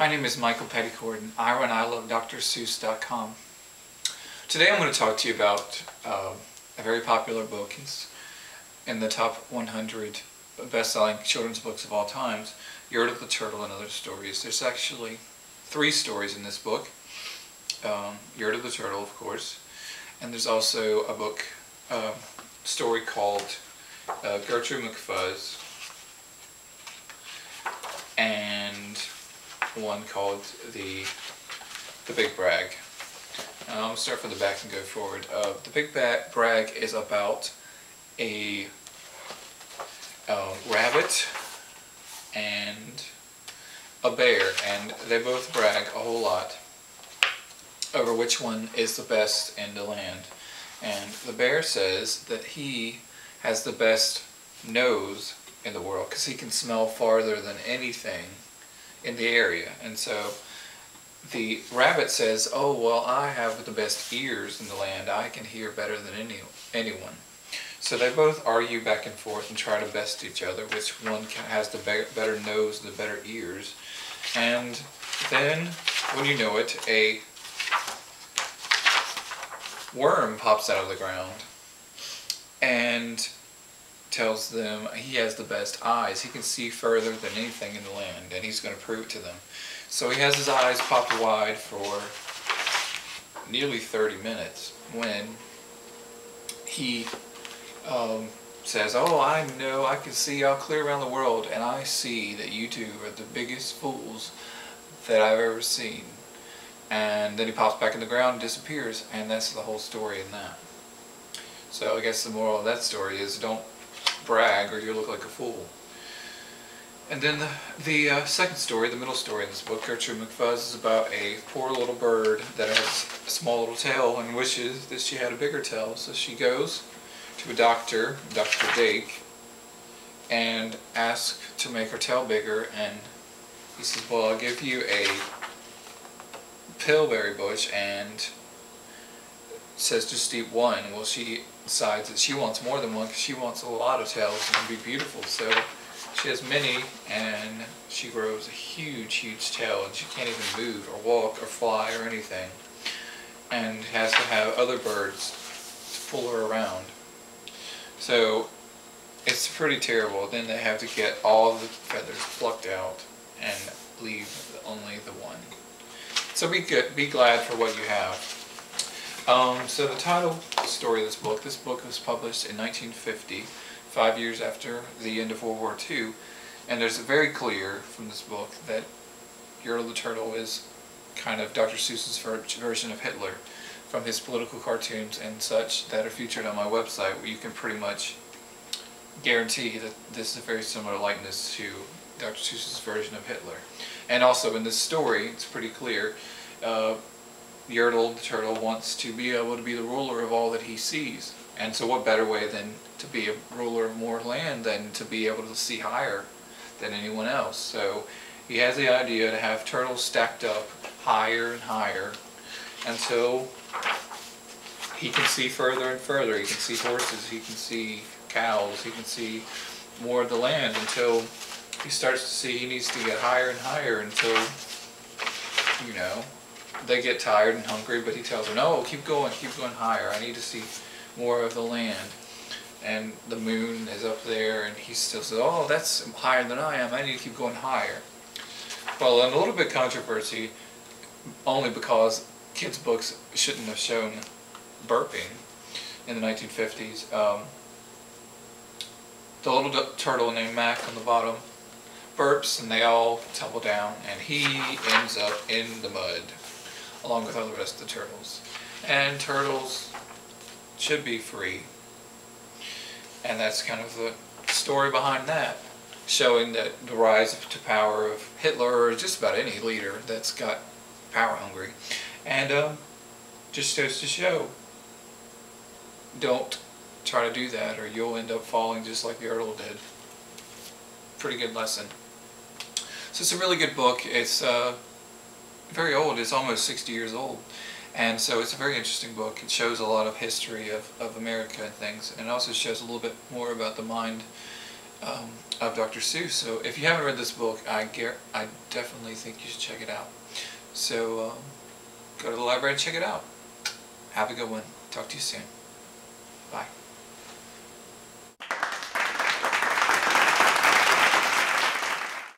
My name is Michael Petticord, and I run ilovedrseuss.com. Today I'm going to talk to you about a very popular book. It's in the top 100 best-selling children's books of all times, Yertle the Turtle and Other Stories. There's actually 3 stories in this book. Yertle the Turtle, of course, and there's also a book, story called Gertrude McFuzz, and one called the Big Brag. I'm going to start from the back and go forward. The Big Brag is about a rabbit and a bear, and they both brag a whole lot over which one is the best in the land. And the bear says that he has the best nose in the world because he can smell farther than anything in the area. And so the rabbit says, oh, well, I have the best ears in the land. I can hear better than anyone. So they both argue back and forth and try to best each other, which one has the better nose, the better ears. And then, when you know it, a worm pops out of the ground and tells them he has the best eyes. He can see further than anything in the land, and he's going to prove it to them. So he has his eyes popped wide for nearly 30 minutes when he says, oh, I know, I can see all clear around the world, and I see that you two are the biggest fools that I've ever seen. And then he pops back in the ground and disappears, and that's the whole story in that. So I guess the moral of that story is don't brag or you'll look like a fool. And then the second story, the middle story in this book, Gertrude McFuzz, is about a poor little bird that has a small little tail and wishes that she had a bigger tail. So she goes to a doctor, Dr. Dake, and asks to make her tail bigger, and he says, well, I'll give you a pillberry bush, and says just eat one. Well, she decides that she wants more than one because she wants a lot of tails and to be beautiful. So she has many, and she grows a huge tail, and she can't even move or walk or fly or anything, and has to have other birds to pull her around. So it's pretty terrible. Then they have to get all the feathers plucked out and leave only the one. So be glad for what you have. So the title story of this book was published in 1950, 5 years after the end of World War II, and there's very clear from this book that Yertle the Turtle is kind of Dr. Seuss's version of Hitler, from his political cartoons and such that are featured on my website, where you can pretty much guarantee that this is a very similar likeness to Dr. Seuss's version of Hitler. And also in this story, it's pretty clear, Yertle the Turtle wants to be able to be the ruler of all that he sees. And so what better way than to be a ruler of more land than to be able to see higher than anyone else. So he has the idea to have turtles stacked up higher and higher until he can see further and further. He can see horses, he can see cows, he can see more of the land, until he starts to see he needs to get higher and higher until, you know, they get tired and hungry, but he tells them, no, keep going higher. I need to see more of the land. And the moon is up there, and he still says, oh, that's higher than I am. I need to keep going higher. Well, in a little bit of controversy, only because kids' books shouldn't have shown burping in the 1950s, the little turtle named Mac on the bottom burps, and they all tumble down, and he ends up in the mud along with all the rest of the turtles. And turtles should be free. And that's kind of the story behind that, showing that the rise to power of Hitler, or just about any leader that's got power hungry. And just goes to show, don't try to do that or you'll end up falling just like Yertle did. Pretty good lesson. So it's a really good book. It's very old. It's almost 60 years old. And so it's a very interesting book. It shows a lot of history of America and things. And it also shows a little bit more about the mind of Dr. Seuss. So if you haven't read this book, I definitely think you should check it out. So go to the library and check it out. Have a good one. Talk to you soon. Bye.